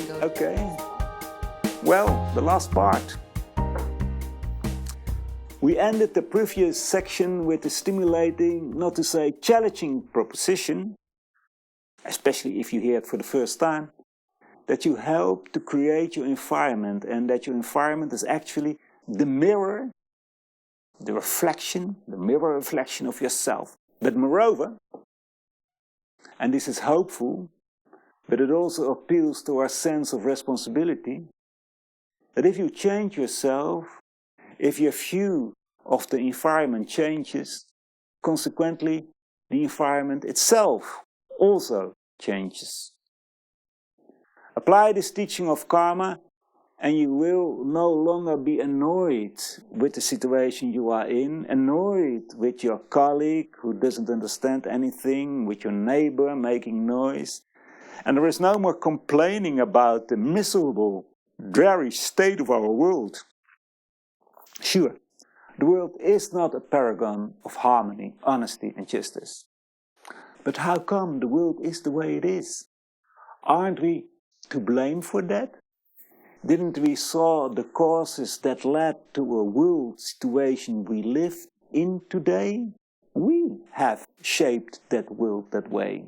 Okay. Well, the last part. We ended the previous section with a stimulating, not to say challenging proposition, especially if you hear it for the first time, that you help to create your environment and that your environment is actually the mirror, the mirror reflection of yourself. But moreover, and this is hopeful, but it also appeals to our sense of responsibility, that if you change yourself, if your view of the environment changes, consequently, the environment itself also changes. Apply this teaching of karma, and you will no longer be annoyed with the situation you are in, annoyed with your colleague who doesn't understand anything, with your neighbor making noise. And there is no more complaining about the miserable, dreary state of our world. Sure, the world is not a paragon of harmony, honesty and justice. But how come the world is the way it is? Aren't we to blame for that? Didn't we saw the causes that led to a world situation we live in today? We have shaped that world that way.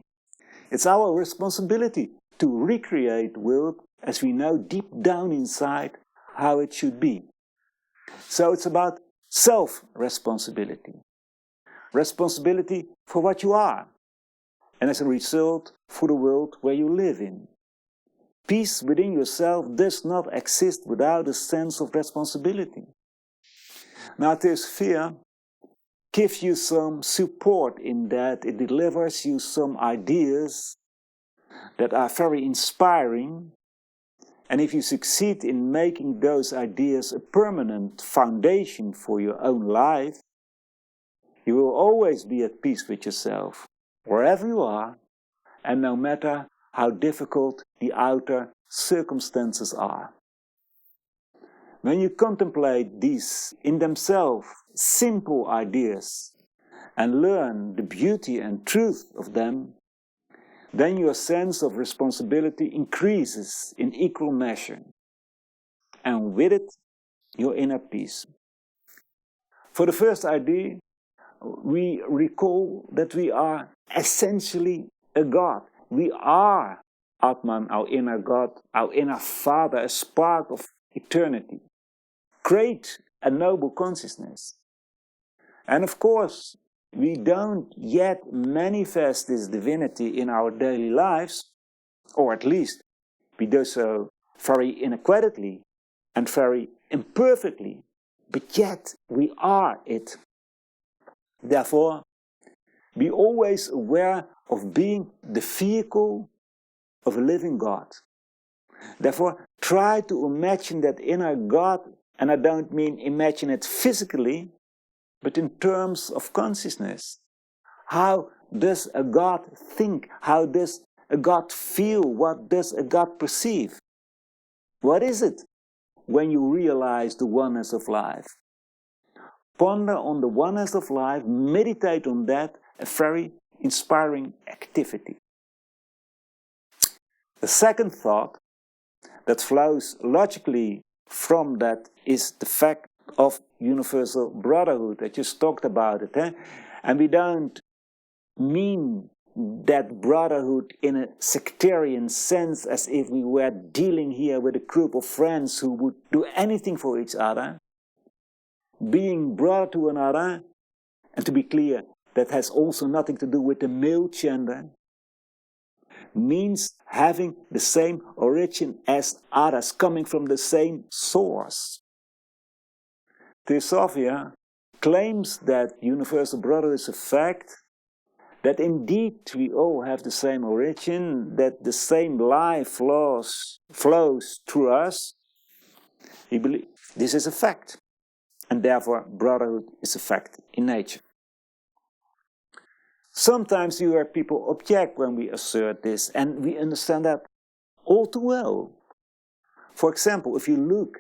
It's our responsibility to recreate the world as we know deep down inside how it should be. So it's about self-responsibility. Responsibility for what you are, and as a result, for the world where you live in. Peace within yourself does not exist without a sense of responsibility. Now, Theosophical gives you some support in that. It delivers you some ideas that are very inspiring. And if you succeed in making those ideas a permanent foundation for your own life, you will always be at peace with yourself, wherever you are, and no matter how difficult the outer circumstances are. When you contemplate these in themselves simple ideas and learn the beauty and truth of them, then your sense of responsibility increases in equal measure, and with it, your inner peace. For the first idea, we recall that we are essentially a God. We are Atman, our inner God, our inner Father, a spark of eternity. Great and noble consciousness. And of course, we don't yet manifest this divinity in our daily lives, or at least we do so very inadequately and very imperfectly, but yet we are it. Therefore, be always aware of being the vehicle of a living God. Therefore, try to imagine that inner God, and I don't mean imagine it physically, but in terms of consciousness. How does a God think? How does a God feel? What does a God perceive? What is it when you realize the oneness of life? Ponder on the oneness of life, meditate on that, a very inspiring activity. The second thought that flows logically from that is the fact of universal brotherhood. I just talked about it. And we don't mean that brotherhood in a sectarian sense, as if we were dealing here with a group of friends who would do anything for each other. Being brother to another, and to be clear, that has also nothing to do with the male gender, means having the same origin as others, coming from the same source. Theosophical claims that universal brotherhood is a fact, that indeed we all have the same origin, that the same life flows through us. He believes this is a fact, and therefore brotherhood is a fact in nature. Sometimes you hear people object when we assert this, and we understand that all too well. For example, if you look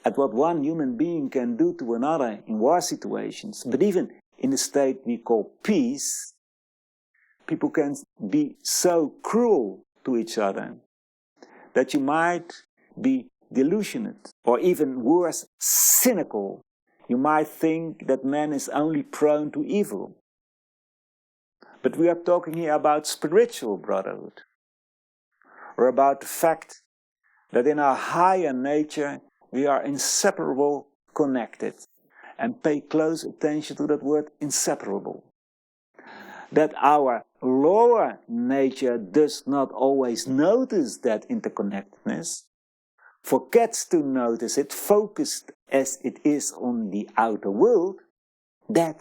at what one human being can do to another in war situations, but even in the state we call peace, people can be so cruel to each other. that you might be delusional, or even worse, cynical. You might think that man is only prone to evil. But we are talking here about spiritual brotherhood, or about the fact that in our higher nature we are inseparable connected. And pay close attention to that word inseparable. That our lower nature does not always notice that interconnectedness, forgets to notice it, focused as it is on the outer world, that,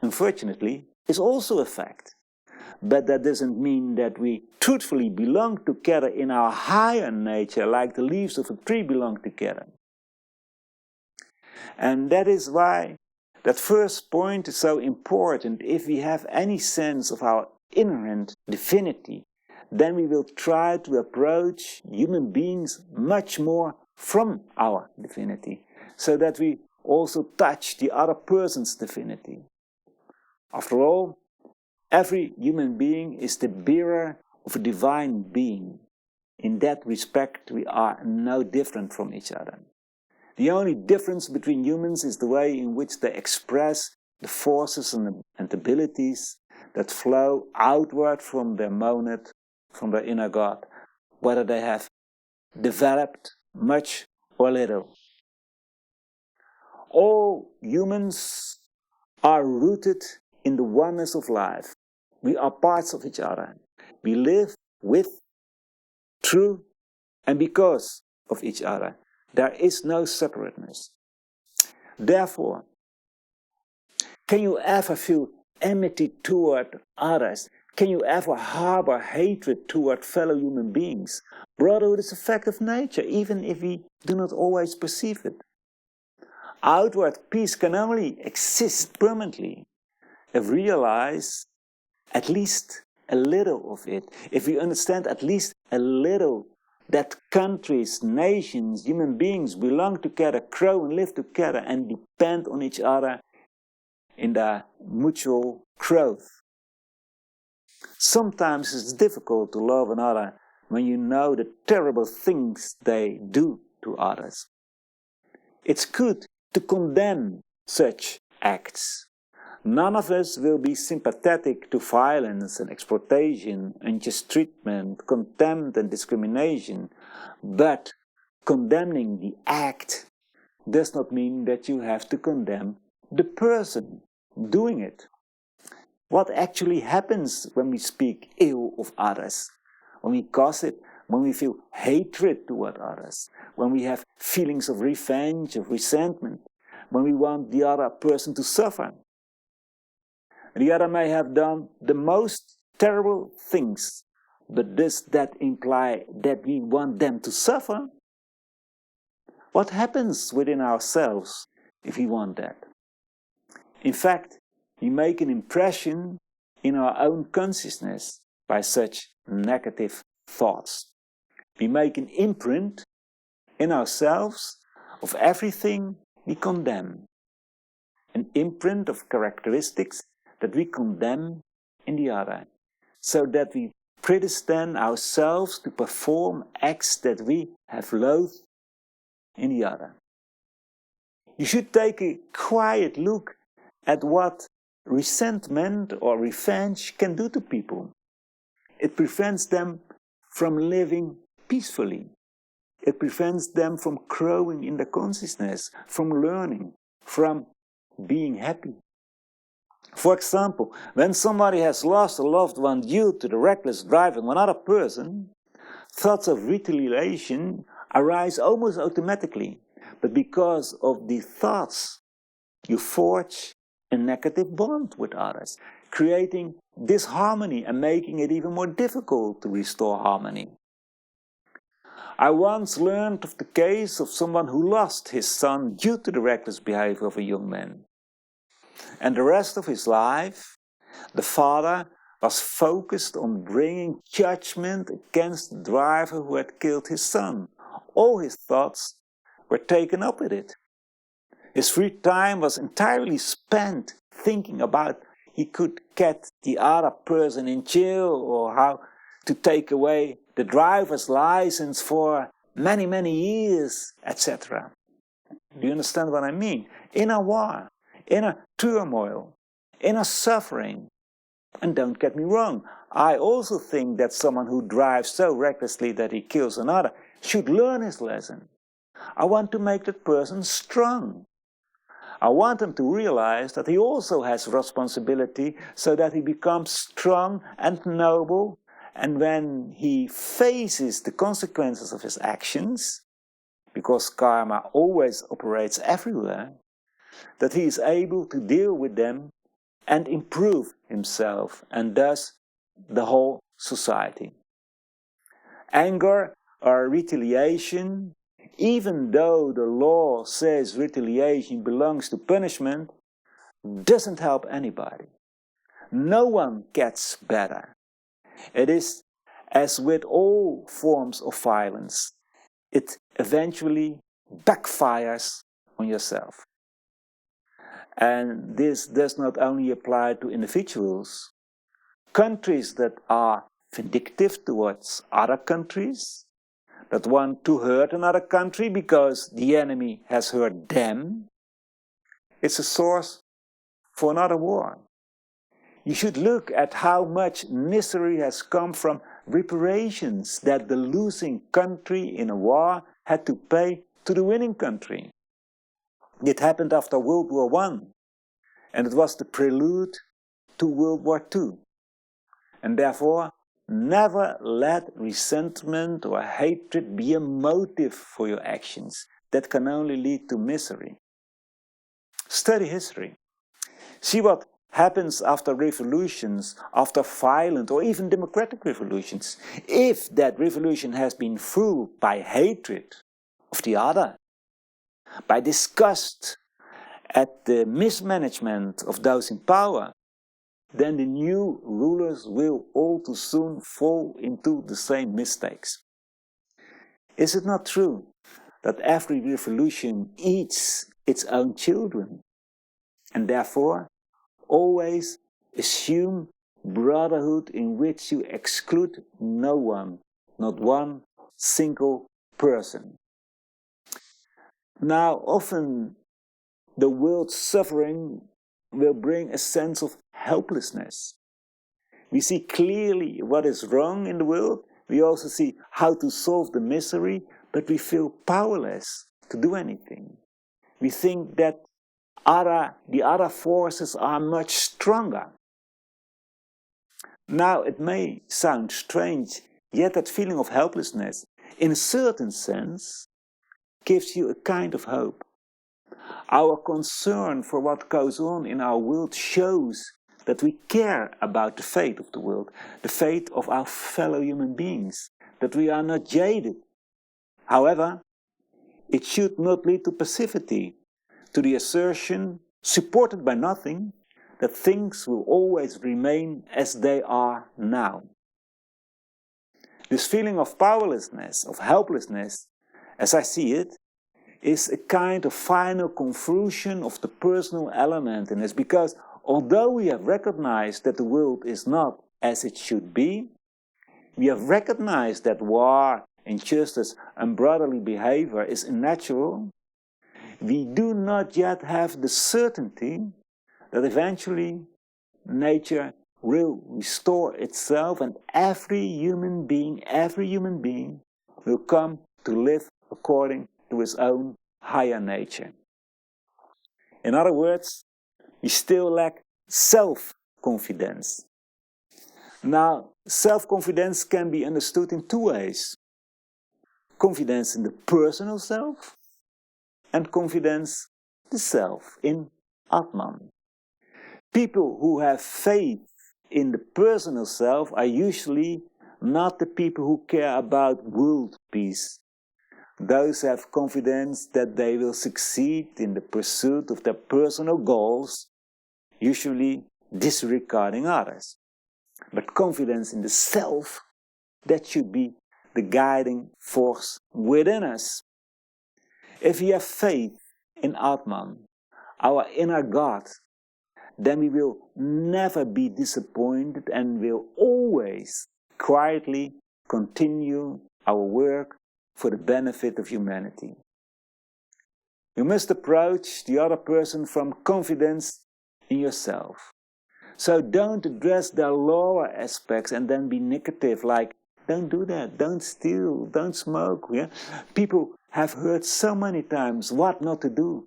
unfortunately, is also a fact. But that doesn't mean that we truthfully belong together in our higher nature, like the leaves of a tree belong together. And that is why that first point is so important. If we have any sense of our inherent divinity, then we will try to approach human beings much more from our divinity, so that we also touch the other person's divinity. After all, every human being is the bearer of a divine being. In that respect, we are no different from each other. The only difference between humans is the way in which they express the forces and abilities that flow outward from their monad, from their inner God, whether they have developed much or little. All humans are rooted in the oneness of life. We are parts of each other. We live with, through, and because of each other. There is no separateness. Therefore, can you ever feel enmity toward others? Can you ever harbor hatred toward fellow human beings? Brotherhood is a fact of nature, even if we do not always perceive it. Outward peace can only exist permanently if we realize at least a little of it, if we understand at least a little that countries, nations, human beings belong together, grow and live together, and depend on each other in their mutual growth. Sometimes it's difficult to love another when you know the terrible things they do to others. It's good to condemn such acts. None of us will be sympathetic to violence and exploitation, unjust treatment, contempt and discrimination, but condemning the act does not mean that you have to condemn the person doing it. What actually happens when we speak ill of others, when we gossip, when we feel hatred toward others, when we have feelings of revenge, of resentment, when we want the other person to suffer? The other may have done the most terrible things, but does that imply that we want them to suffer? What happens within ourselves if we want that? In fact, we make an impression in our own consciousness by such negative thoughts. We make an imprint in ourselves of everything we condemn, an imprint of characteristics that we condemn in the other, so that we predestine ourselves to perform acts that we have loathed in the other. You should take a quiet look at what resentment or revenge can do to people. It prevents them from living peacefully. It prevents them from growing in their consciousness, from learning, from being happy. For example, when somebody has lost a loved one due to the reckless driving of another person, thoughts of retaliation arise almost automatically. But because of the thoughts, you forge a negative bond with others, creating disharmony and making it even more difficult to restore harmony. I once learned of the case of someone who lost his son due to the reckless behavior of a young man. And the rest of his life, the father was focused on bringing judgment against the driver who had killed his son. All his thoughts were taken up with it. His free time was entirely spent thinking about he could get the other person in jail, or how to take away the driver's license for many, many years, etc. Do you understand what I mean? In a war, in a turmoil, in a suffering. And don't get me wrong, I also think that someone who drives so recklessly that he kills another should learn his lesson. I want to make that person strong. I want him to realize that he also has responsibility so that he becomes strong and noble, and when he faces the consequences of his actions, because karma always operates everywhere, that he is able to deal with them and improve himself and thus the whole society. Anger or retaliation, even though the law says retaliation belongs to punishment, doesn't help anybody. No one gets better. It is as with all forms of violence, it eventually backfires on yourself. And this does not only apply to individuals. Countries that are vindictive towards other countries, that want to hurt another country because the enemy has hurt them, it's a source for another war. You should look at how much misery has come from reparations that the losing country in a war had to pay to the winning country. It happened after World War I, and it was the prelude to World War II. And therefore, never let resentment or hatred be a motive for your actions. That can only lead to misery. Study history. See what happens after revolutions, after violent or even democratic revolutions. If that revolution has been fueled by hatred of the other, by disgust at the mismanagement of those in power, then the new rulers will all too soon fall into the same mistakes. Is it not true that every revolution eats its own children? And therefore, always assume brotherhood in which you exclude no one, not one single person. Now, often the world's suffering will bring a sense of helplessness. We see clearly what is wrong in the world. We also see how to solve the misery, but we feel powerless to do anything. We think that the other forces are much stronger. Now, it may sound strange, yet that feeling of helplessness, in a certain sense, gives you a kind of hope. Our concern for what goes on in our world shows that we care about the fate of the world, the fate of our fellow human beings, that we are not jaded. However, it should not lead to passivity, to the assertion, supported by nothing, that things will always remain as they are now. This feeling of powerlessness, of helplessness, as I see it, is a kind of final conclusion of the personal element in us, because although we have recognized that the world is not as it should be, we have recognized that war, injustice, and brotherly behavior is unnatural, we do not yet have the certainty that eventually nature will restore itself and every human being will come to live according to his own higher nature. In other words, we still lack self-confidence. Now, self-confidence can be understood in two ways. Confidence in the personal self and confidence in the self, in Atman. People who have faith in the personal self are usually not the people who care about world peace. Those who have confidence that they will succeed in the pursuit of their personal goals, usually disregarding others. But confidence in the self, that should be the guiding force within us. If we have faith in Atman, our inner God, then we will never be disappointed and will always quietly continue our work for the benefit of humanity. You must approach the other person from confidence in yourself. So don't address their lower aspects and then be negative, like, don't do that, don't steal, don't smoke. Yeah? People have heard so many times what not to do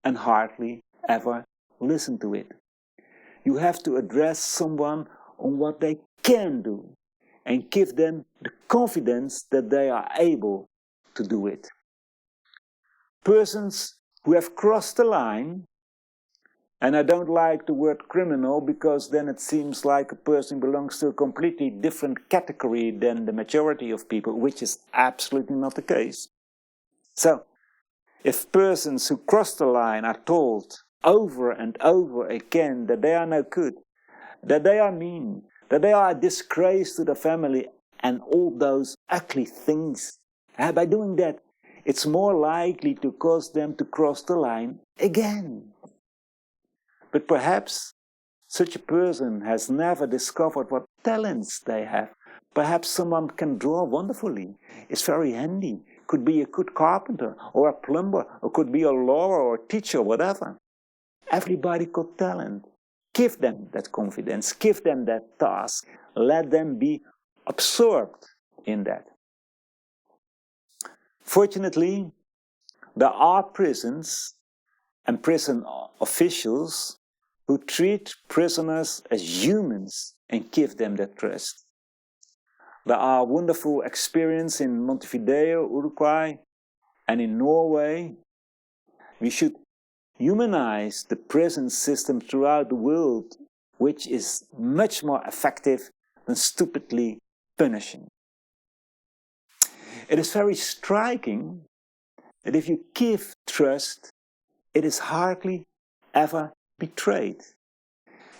and hardly ever listen to it. You have to address someone on what they can do and give them the confidence that they are able to do it. Persons who have crossed the line, and I don't like the word criminal because then it seems like a person belongs to a completely different category than the majority of people, which is absolutely not the case. So, if persons who cross the line are told over and over again that they are no good, that they are mean, that they are a disgrace to the family and all those ugly things, by doing that, it's more likely to cause them to cross the line again. But perhaps such a person has never discovered what talents they have. Perhaps someone can draw wonderfully, is very handy, could be a good carpenter or a plumber, or could be a lawyer or a teacher, whatever. Everybody got talent. Give them that confidence, give them that task, let them be absorbed in that. Fortunately, there are prisons and prison officials who treat prisoners as humans and give them that trust. There are wonderful experiences in Montevideo, Uruguay, and in Norway. We should humanize the prison system throughout the world, which is much more effective than stupidly punishing. It is very striking that if you give trust, it is hardly ever betrayed.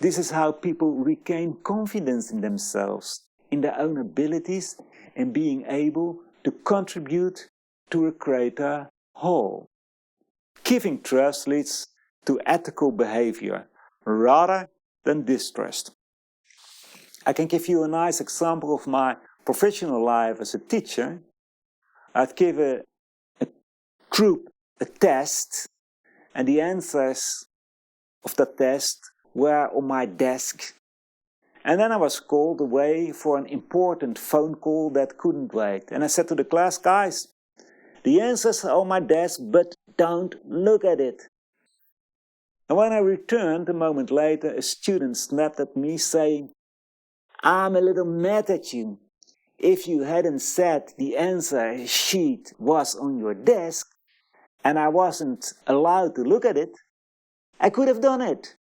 This is how people regain confidence in themselves, in their own abilities, and being able to contribute to a greater whole. Giving trust leads to ethical behavior rather than distrust. I can give you a nice example of my professional life as a teacher. I'd give a group a test, and the answers of the test were on my desk. And then I was called away for an important phone call that couldn't wait. And I said to the class, guys, the answers are on my desk, but don't look at it. And when I returned a moment later, a student snapped at me saying, I'm a little mad at you. If you hadn't said the answer sheet was on your desk, and I wasn't allowed to look at it, I could have done it.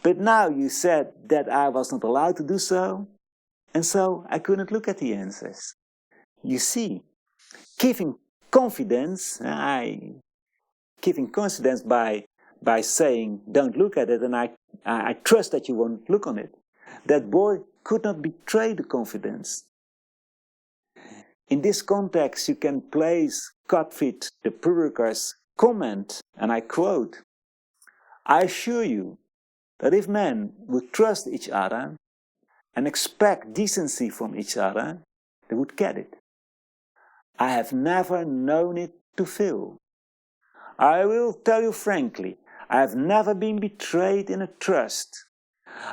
But now you said that I was not allowed to do so, and so I couldn't look at the answers. You see, giving confidence by saying, don't look at it, and I trust that you won't look on it. That boy could not betray the confidence. In this context, you can place Gottfried de Purger's comment, and I quote, I assure you that if men would trust each other and expect decency from each other, they would get it. I have never known it to fail. I will tell you frankly, I have never been betrayed in a trust.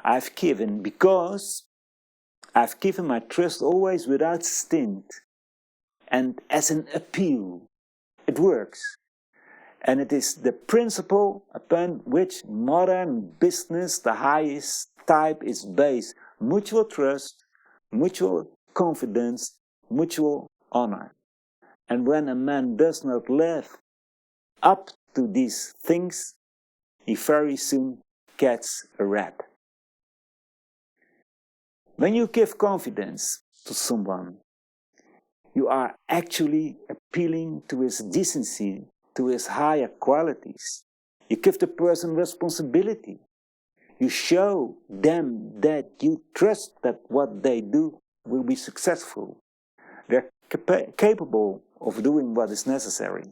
I've given because I've given my trust always without stint and as an appeal. It works. And it is the principle upon which modern business, the highest type, is based. Mutual trust, mutual confidence, mutual honor. And when a man does not live up to these things, he very soon gets a rap. When you give confidence to someone, you are actually appealing to his decency, to his higher qualities. You give the person responsibility. You show them that you trust that what they do will be successful. They're capable of doing what is necessary.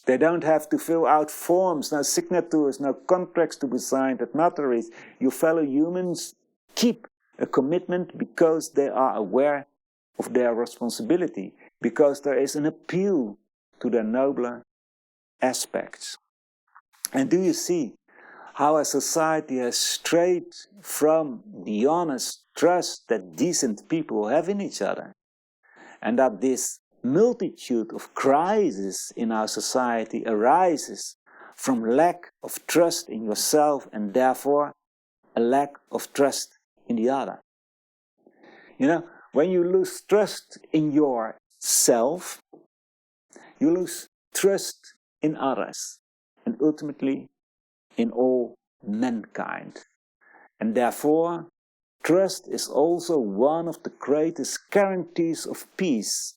They don't have to fill out forms, no signatures, no contracts to be signed at notaries. Your fellow humans keep a commitment because they are aware of their responsibility, because there is an appeal to their nobler aspects. And do you see how a society has strayed from the honest trust that decent people have in each other? And that this multitude of crises in our society arises from lack of trust in yourself and therefore a lack of trust in the other. You know, when you lose trust in yourself, you lose trust in others and ultimately in all mankind. And therefore, trust is also one of the greatest guarantees of peace.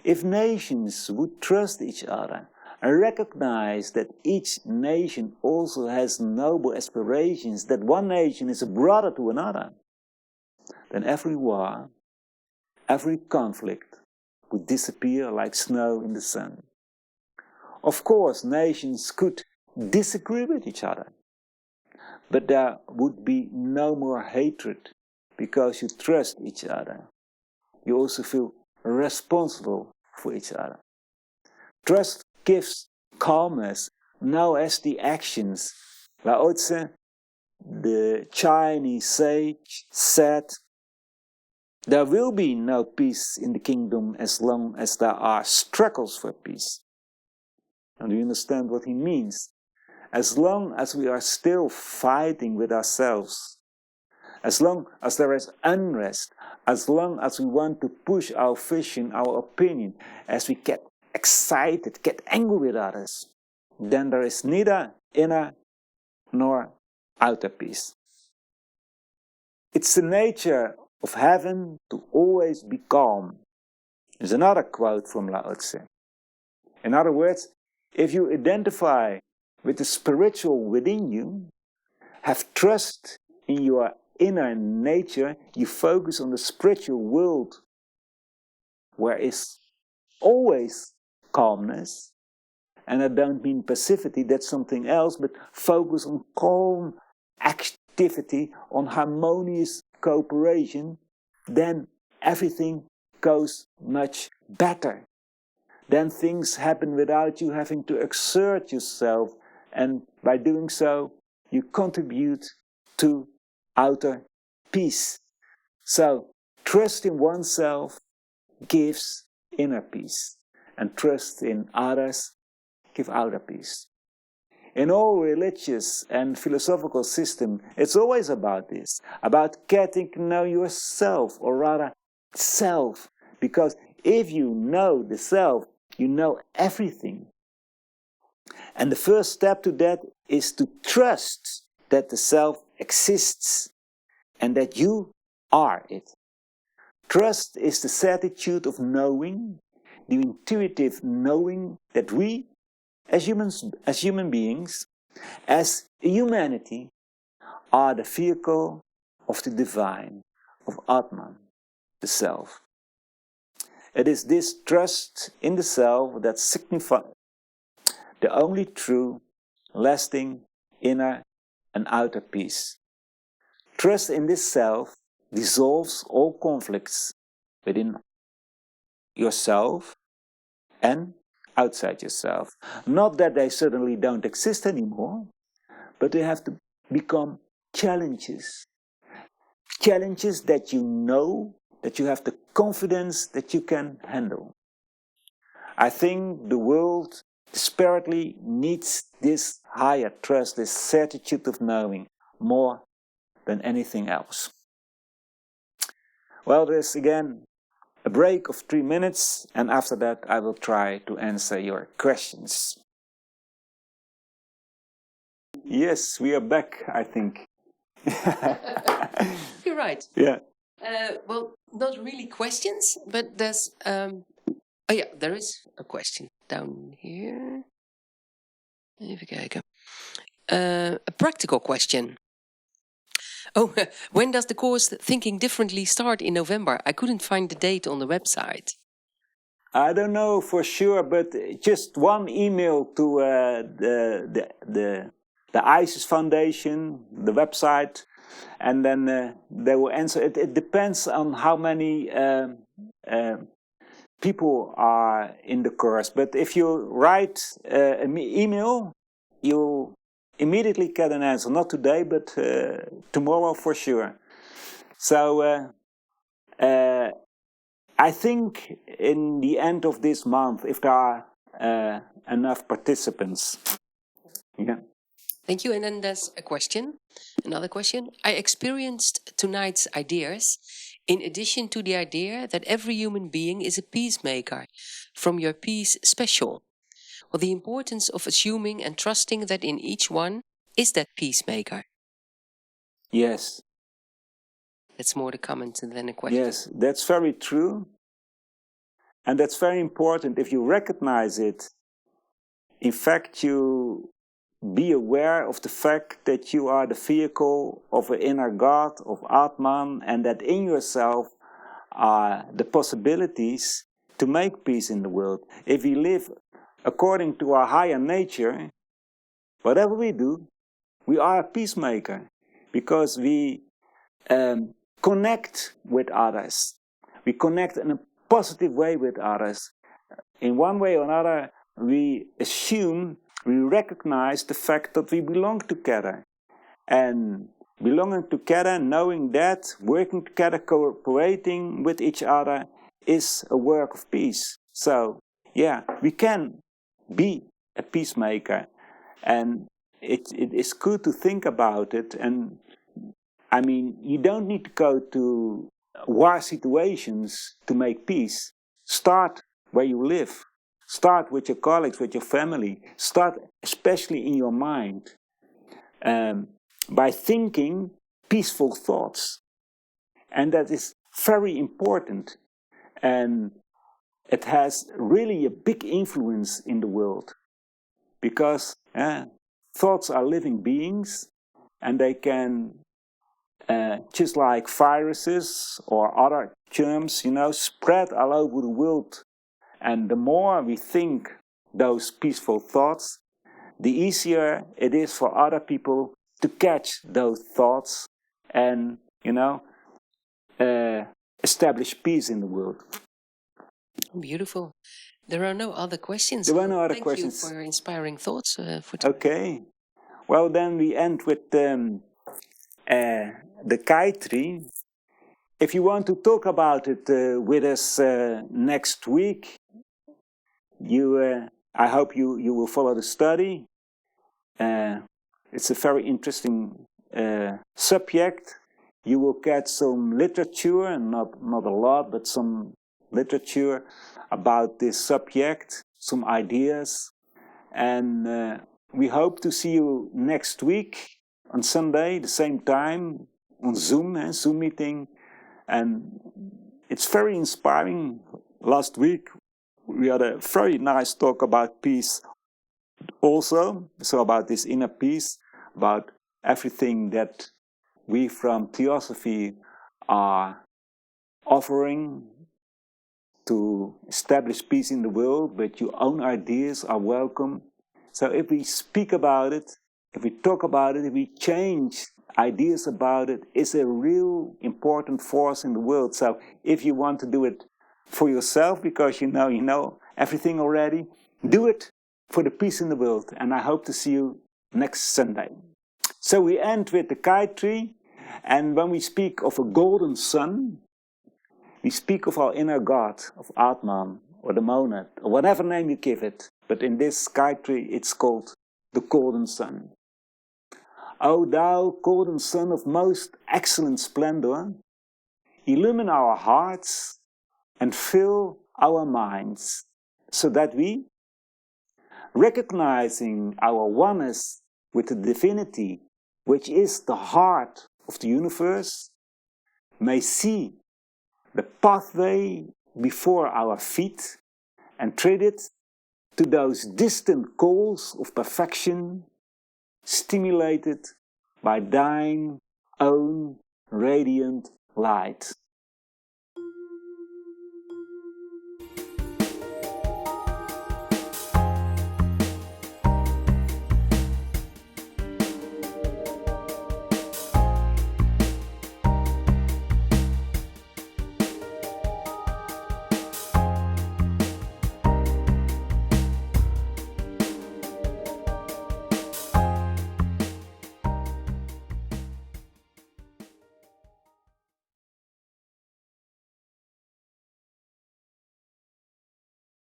If nations would trust each other and recognize that each nation also has noble aspirations, that one nation is a brother to another, then every war, every conflict would disappear like snow in the sun. Of course, nations could disagree with each other, but there would be no more hatred because you trust each other. You also feel responsible for each other. Trust gives calmness. Now as the actions, Lao Tzu, the Chinese sage, said, there will be no peace in the kingdom as long as there are struggles for peace. And do you understand what he means? As long as we are still fighting with ourselves, as long as there is unrest, as long as we want to push our vision, our opinion, as we get excited, get angry with others, then there is neither inner nor outer peace. It's the nature of heaven to always be calm. There's another quote from Lao Tzu. In other words, if you identify with the spiritual within you, have trust in your inner nature, you focus on the spiritual world where is always calmness. And I don't mean passivity, that's something else, but focus on calm activity, on harmonious cooperation, then everything goes much better. Then things happen without you having to exert yourself, and by doing so, you contribute to outer peace. So, trust in oneself gives inner peace, and trust in others gives outer peace. In all religious and philosophical systems, it's always about this, about getting to know yourself, or rather, self. Because if you know the self, you know everything. And the first step to that is to trust that the self exists and that you are it. Trust is the certitude of knowing, the intuitive knowing that we, as human beings, as humanity, are the vehicle of the divine, of Atman, the self. It is this trust in the self that signifies the only true, lasting, inner and outer peace. Trust in this self dissolves all conflicts within yourself and outside yourself. Not that they suddenly don't exist anymore, but they have to become challenges. Challenges that you know, that you have the confidence that you can handle. I think the world desperately needs this higher trust, this certitude of knowing, more than anything else. Well, there's again a break of 3 minutes, and after that I will try to answer your questions. Yes, we are back, I think. You're right. Yeah. Well, not really questions, but there's... oh yeah, there is a question down here. Even kijken. A practical question. Oh, when does the course Thinking Differently start in November? I couldn't find the date on the website. I don't know for sure, but just one email to the ISIS Foundation, the website, and then they will answer. It depends on how many people are in the course. But if you write an email, you immediately get an answer. Not today, but tomorrow for sure. So I think in the end of this month, if there are enough participants. Yeah. Thank you. And then there's a question, another question. I experienced tonight's ideas in addition to the idea that every human being is a peacemaker from your peace special. Well, the importance of assuming and trusting that in each one is that peacemaker. Yes. That's more the comment than a question. Yes, that's very true. And that's very important. If you recognize it, in fact, you be aware of the fact that you are the vehicle of an inner God, of Atman, and that in yourself are the possibilities to make peace in the world. If we live according to our higher nature, whatever we do, we are a peacemaker because we connect with others. We connect in a positive way with others. In one way or another, we assume, we recognize the fact that we belong together. And belonging together, knowing that, working together, cooperating with each other is a work of peace. So, yeah, we can be a peacemaker. And it is good to think about it. And I mean, you don't need to go to war situations to make peace. Start where you live. Start with your colleagues, with your family. Start especially in your mind by thinking peaceful thoughts. And that is very important. And it has really a big influence in the world. Because thoughts are living beings and they can, just like viruses or other germs, spread all over the world. And the more we think those peaceful thoughts, the easier it is for other people to catch those thoughts and, establish peace in the world. Beautiful. There are no other questions. There were no other Thank questions. Thank you for your inspiring thoughts for today. Okay. Well, then we end with the Kaitri. If you want to talk about it with us next week, I hope you will follow the study. It's a very interesting subject. You will get some literature, and not a lot, but some literature about this subject, some ideas. And we hope to see you next week on Sunday, the same time, on Zoom, Zoom meeting. And it's very inspiring. Last week, we had a very nice talk about peace also. So about this inner peace, about everything that we from Theosophy are offering to establish peace in the world, but your own ideas are welcome. So if we speak about it, if we talk about it, if we change ideas about it, it's a real important force in the world. So if you want to do it for yourself, because you know everything already, do it for the peace in the world. And I hope to see you next Sunday. So we end with the kite tree. And when we speak of a golden sun, we speak of our inner God, of Atman, or the monad, or whatever name you give it. But in this sky tree, it's called the golden sun. O thou golden sun of most excellent splendor, illumine our hearts and fill our minds, so that we, recognizing our oneness with the divinity, which is the heart of the universe, may see the pathway before our feet and tread it to those distant goals of perfection, stimulated by thine own radiant light.